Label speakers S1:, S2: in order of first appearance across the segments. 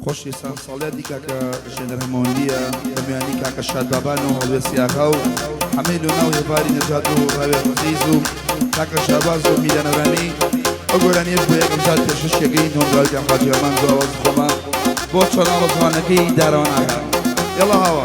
S1: خۆشی سان ساڵیاتی کاکە ژێنەرهەمەوەندیە دەمیانی کاکە شاد بابان و هەڵوێسیاخا و حەمید و ناو هێواری نەجات و ڕاوێ ڕەزیز و کاکە شاباز و میرەنەرانی ئەو گۆرانیەش بۆ یەکەم جار پێشەشێگەی نۆمراویان خواجە ئەمان زۆر خۆمە بۆ چۆناڵ زوانەکەی داڕەوە ناکات یەڵا هاوە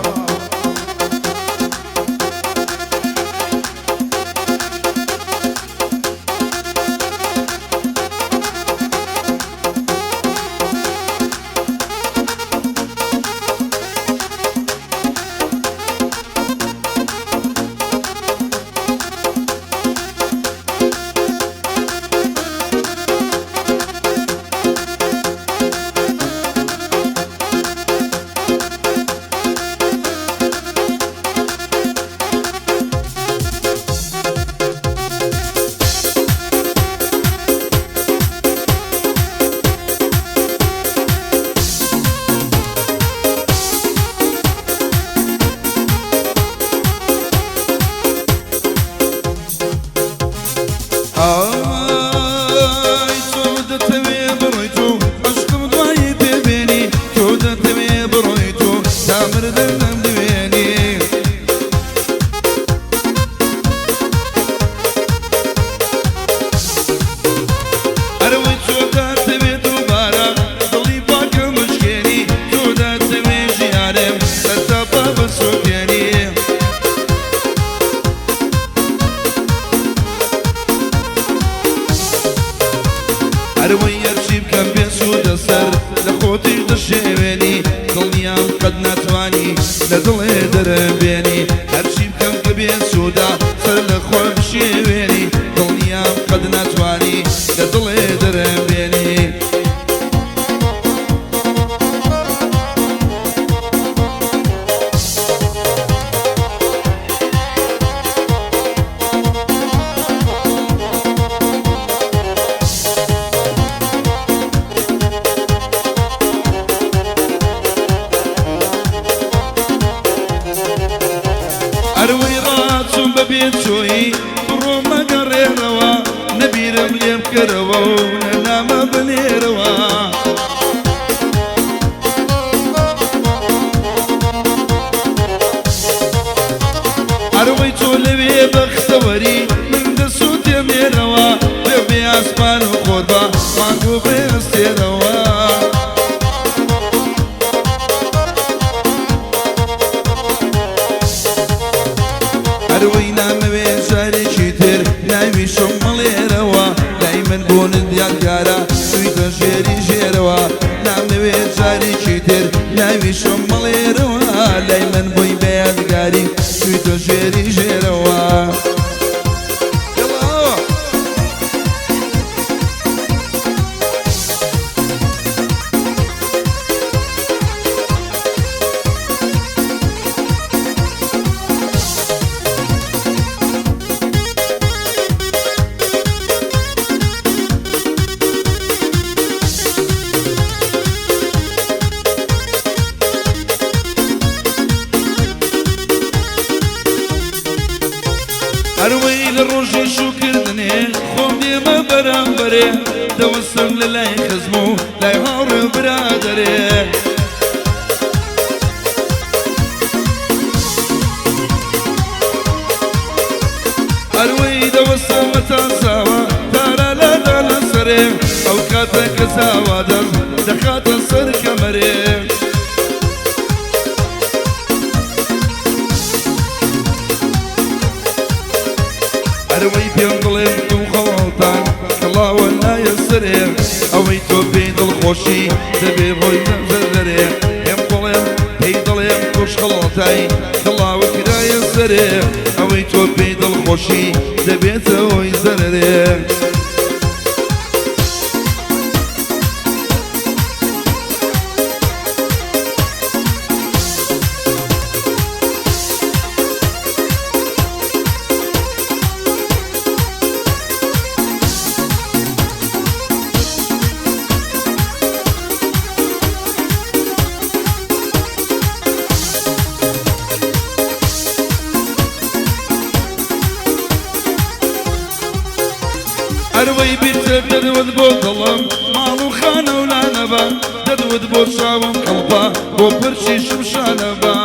S1: دەد بۆ دڵم ماڵ و خانە و لانەبە دەدوت بۆ چاوم کەڵپا بۆ پرچی شمشانەبە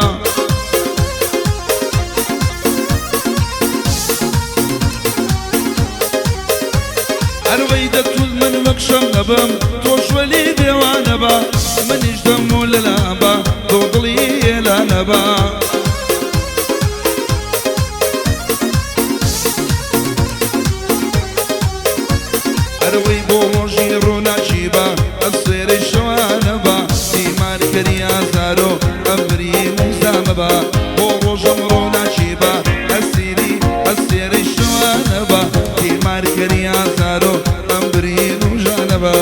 S1: هەروەی دەتول من وەکشەم نەبم تۆش وەلی دێوانەبە منیش دەم و لەلابە تۆ دڵی ئێلانەبە هەروەی بۆ ڕۆژی ڕووناچیبە ئەسێرەی شەوانەبە دیمانکەری ئازارۆ ئەمری موزامەبە بۆ ڕۆژەم ڕووناچیبە ئەسێرەی شەوانەبە دیمانکەری ئازارۆ ئەمری موژانەبە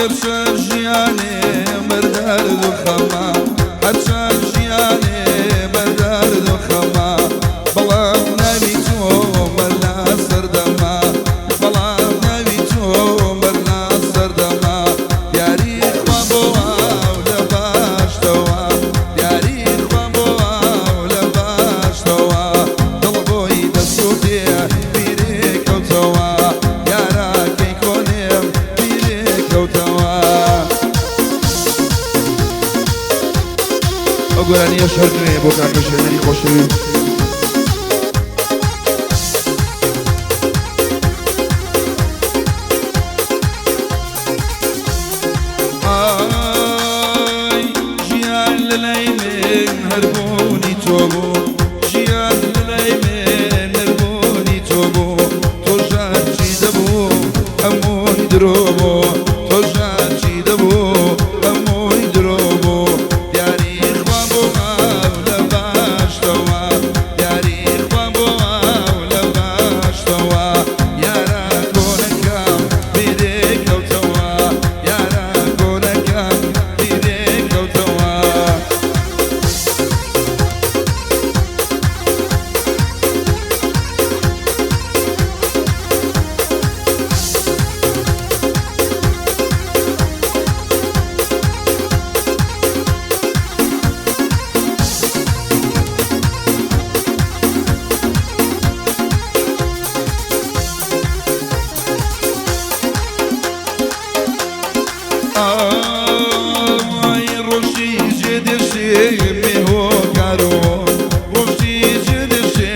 S1: هەرچەند ژیانێ بەردەرد و خەما هەرچەند ژیانێ بەردەرد و خەما بەڵام ناوی تۆ بەرنا سەردەما بەڵام ناوی تۆ بەرنا سەردەما یاری خوا بۆ ئاو لە باشتەوە یاری خوا بۆ ئاو لە باشتەوە دڵ بۆی دەسووتێ بیرێ کەوتەوە یارەکەی کۆنێم بیرێ کەوتەوە ئەو گۆرانیە شەر نوێیە بۆ کاکە شێنەری خۆشەوی ژیان لەلای من هەربوونی تۆ بوو ژیان لەلای من هەربوونی تۆ بوو تۆ ژانچی دەبوو هەمووی درۆ بوو تۆ ژانچی دەبوو هەمووی درۆ بوو یاری خوا بۆ ئاو لە باشتەوە یاری خوا بۆ ئاو لە باشتەوە یارە کۆنەکەم بیرێ کەوتەوە یارە کۆنەکەم بیرێ کەوتەوە ئای ڕۆژی جێدێشێ بێهۆکارەوە ڕۆژی جێدێشێ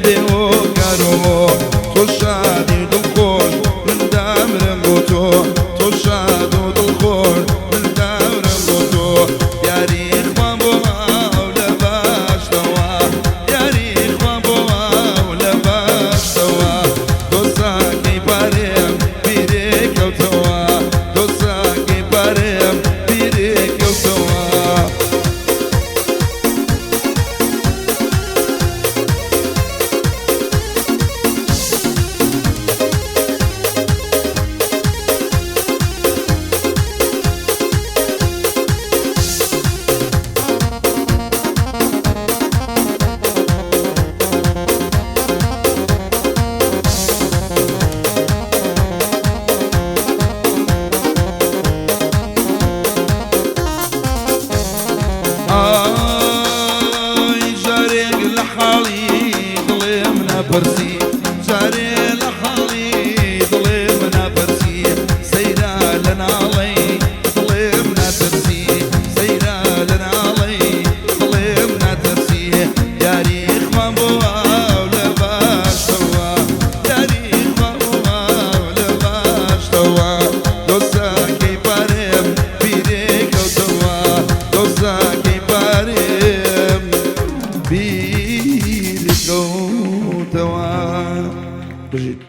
S1: بێهۆکارەوە تۆ شادی دڵخۆش من دامرم بۆ تۆ تۆ شاد و دڵخۆش من دامرم بۆ تۆ یاری خوا بۆ ئاو لە باشتەوە یاری خوا بۆ ئاو لە باشتەوە دۆزاکەی پارێم بیرێ کەوتەوە دۆزاکەی پارێم بیرێ کەوتەوە بجید